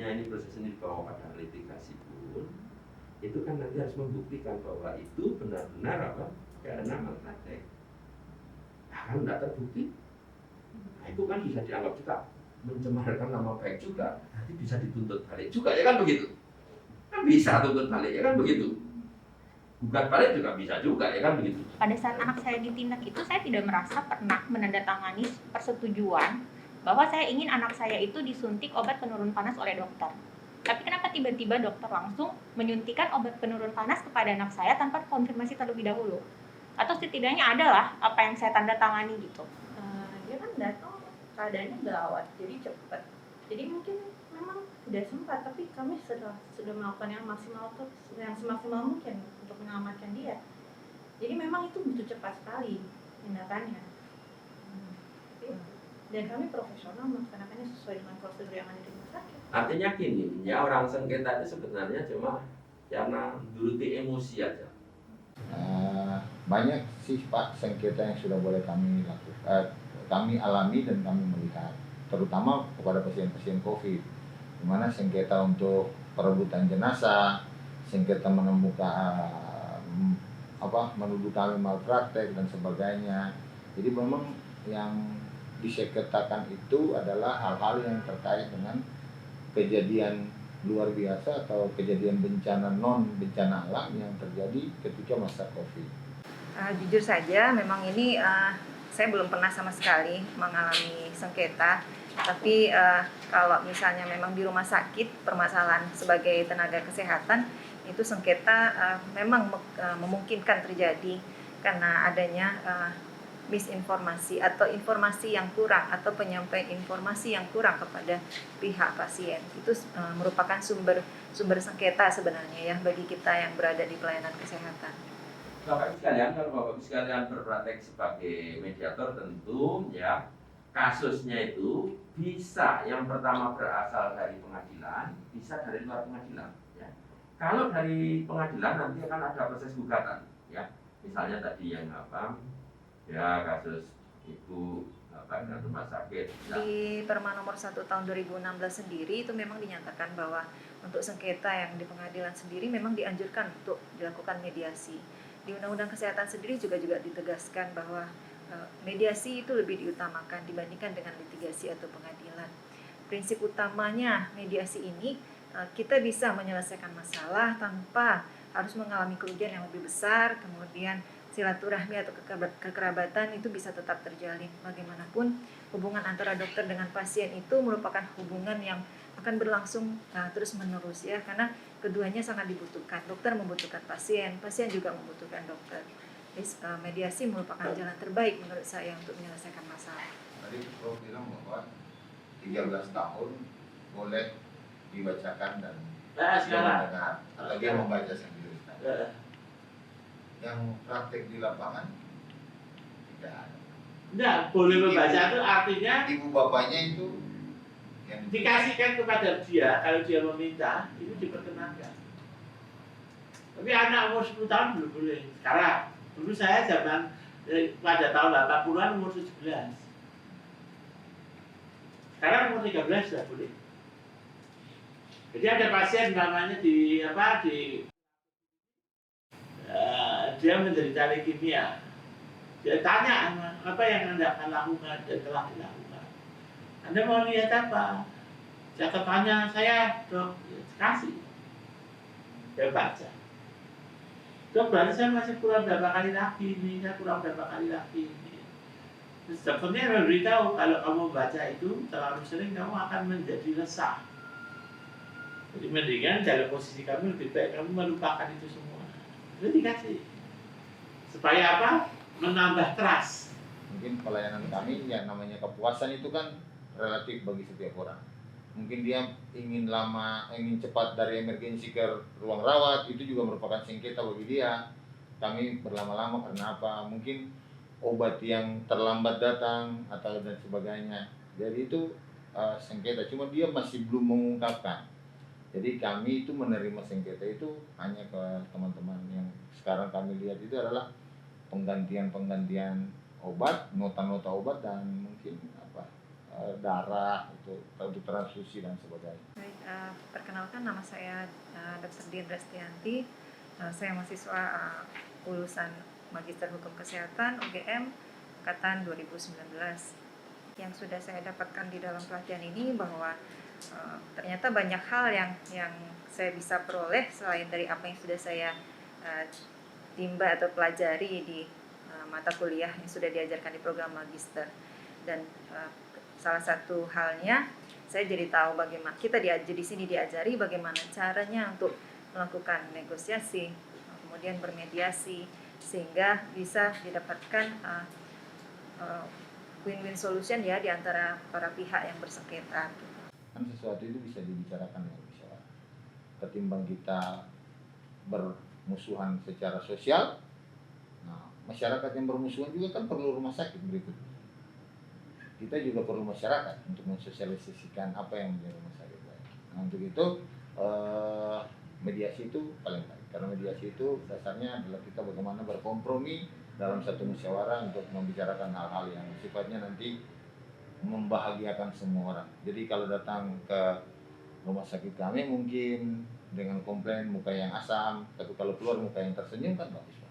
seandainya ini proses ini dibawa pada litigasi pun, itu kan nanti harus membuktikan bahwa itu benar-benar karena malpraktek. Nah, kalau tidak terbukti, nah itu kan bisa dianggap juga mencemarkan nama baik juga, nanti bisa dituntut balik juga, ya kan begitu? Kan bisa tuntut balik, ya kan begitu? Gugat balik juga bisa juga, ya kan begitu? Pada saat anak saya ditindak itu, saya tidak merasa pernah menandatangani persetujuan bahwa saya ingin anak saya itu disuntik obat penurun panas oleh dokter. Tapi kenapa tiba-tiba dokter langsung menyuntikkan obat penurun panas kepada anak saya tanpa konfirmasi terlebih dahulu? Atau setidaknya adalah apa yang saya tanda tangani gitu. Dia kan datang keadaannya gawat, jadi cepat. Jadi mungkin memang tidak sempat, tapi kami sudah melakukan yang semaksimal mungkin untuk menyelamatkan dia. Jadi memang itu butuh cepat sekali tindakannya. Dan kami profesional melaksanakannya sesuai dengan prosedur yang ada di rumah sakit. Artinya gini, ya orang sengketa itu sebenarnya cuma karena nuruti emosi aja. Banyak sih Pak sengketa yang sudah boleh kami lakukan, kami alami dan kami melihat, terutama kepada pasien-pasien COVID, di mana sengketa untuk perebutan jenazah, sengketa menemukan menuduh kami malpraktek dan sebagainya. Jadi memang yang disengketakan itu adalah hal-hal yang terkait dengan kejadian luar biasa atau kejadian bencana non bencana alam yang terjadi ketika masa COVID. Jujur saja, memang ini saya belum pernah sama sekali mengalami sengketa. Tapi kalau misalnya memang di rumah sakit permasalahan sebagai tenaga kesehatan itu sengketa memang memungkinkan terjadi karena adanya misinformasi atau informasi yang kurang atau penyampaian informasi yang kurang kepada pihak pasien. Itu merupakan sumber sengketa sebenarnya ya bagi kita yang berada di pelayanan kesehatan. Bapak sekalian, kalau Bapak sekalian berpraktek sebagai mediator tentu ya kasusnya itu bisa yang pertama berasal dari pengadilan, bisa dari luar pengadilan. Ya. Kalau dari pengadilan nanti akan ada proses gugatan, ya. Misalnya tadi yang ya kasus ibu ke rumah sakit. Ya. Di Perma nomor 1 tahun 2016 sendiri itu memang dinyatakan bahwa untuk sengketa yang di pengadilan sendiri memang dianjurkan untuk dilakukan mediasi. Di Undang-Undang Kesehatan sendiri juga ditegaskan bahwa mediasi itu lebih diutamakan dibandingkan dengan litigasi atau pengadilan. Prinsip utamanya mediasi ini kita bisa menyelesaikan masalah tanpa harus mengalami kerugian yang lebih besar, kemudian silaturahmi atau kekerabatan itu bisa tetap terjalin. Bagaimanapun hubungan antara dokter dengan pasien itu merupakan hubungan yang akan berlangsung terus menerus ya, karena keduanya sangat dibutuhkan. Dokter membutuhkan pasien, pasien juga membutuhkan dokter. Jadi mediasi merupakan jalan terbaik menurut saya untuk menyelesaikan masalah. Tadi Prof bilang bahwa 13 tahun boleh dibacakan dan mendengar atau dia membaca sendiri. Yang praktek di lapangan tidak ada. Enggak, boleh membaca itu artinya ibu bapaknya itu yang dikasihkan kepada dia, kalau dia meminta itu diperkenankan. Tapi anak umur 10 tahun belum boleh. Sekarang, dulu saya zaman pada tahun 80-an umur 17. Sekarang umur 13 sudah boleh. Jadi ada pasien namanya dia menderita leukemia. Dia tanya apa yang Anda akan lakukan dan telah dilakukan. Anda mau lihat apa? Saya tanya, saya dok, kasih. Dia baca. Dok, berarti saya masih kurang berapa kali lagi ini, saya kurang berapa kali lagi ini. Terus dokternya memberitahu kalau kamu baca itu terlalu sering kamu akan menjadi resah. Jadi mendingan dalam posisi kamu lebih baik kamu melupakan itu semua. Itu dikasih. Supaya apa? Menambah trust. Mungkin pelayanan kami yang namanya kepuasan itu kan relatif bagi setiap orang. Mungkin dia ingin cepat dari emergensi ke ruang rawat, itu juga merupakan sengketa bagi dia. Kami berlama-lama karena apa? Mungkin obat yang terlambat datang atau dan sebagainya. Jadi itu sengketa, cuma dia masih belum mengungkapkan. Jadi kami itu menerima sengketa itu hanya ke teman-teman yang sekarang kami lihat itu adalah penggantian obat, nota-nota obat dan mungkin darah untuk transfusi dan sebagainya. Baik, perkenalkan nama saya Dr. Dian Rastianti. Saya mahasiswa lulusan Magister Hukum Kesehatan UGM angkatan 2019. Yang sudah saya dapatkan di dalam pelatihan ini bahwa ternyata banyak hal yang saya bisa peroleh selain dari apa yang sudah saya timba atau pelajari di mata kuliah yang sudah diajarkan di program magister. Dan salah satu halnya saya jadi tahu bagaimana di sini diajari bagaimana caranya untuk melakukan negosiasi, kemudian bermediasi sehingga bisa didapatkan win-win solution ya di antara para pihak yang bersengketa. Kan sesuatu itu bisa dibicarakan dengan musyawarah. Ketimbang kita bermusuhan secara sosial, nah, masyarakat yang bermusuhan juga kan perlu rumah sakit berikutnya. Kita juga perlu masyarakat untuk mensosialisasikan apa yang menjadi rumah sakit baik. Nah, untuk itu mediasi itu paling baik. Karena mediasi itu dasarnya adalah kita bagaimana berkompromi dalam satu musyawarah untuk membicarakan hal-hal yang sifatnya nanti membahagiakan semua orang. Jadi kalau datang ke rumah sakit kami mungkin dengan komplain muka yang asam, tapi kalau keluar muka yang tersenyum kan bagus.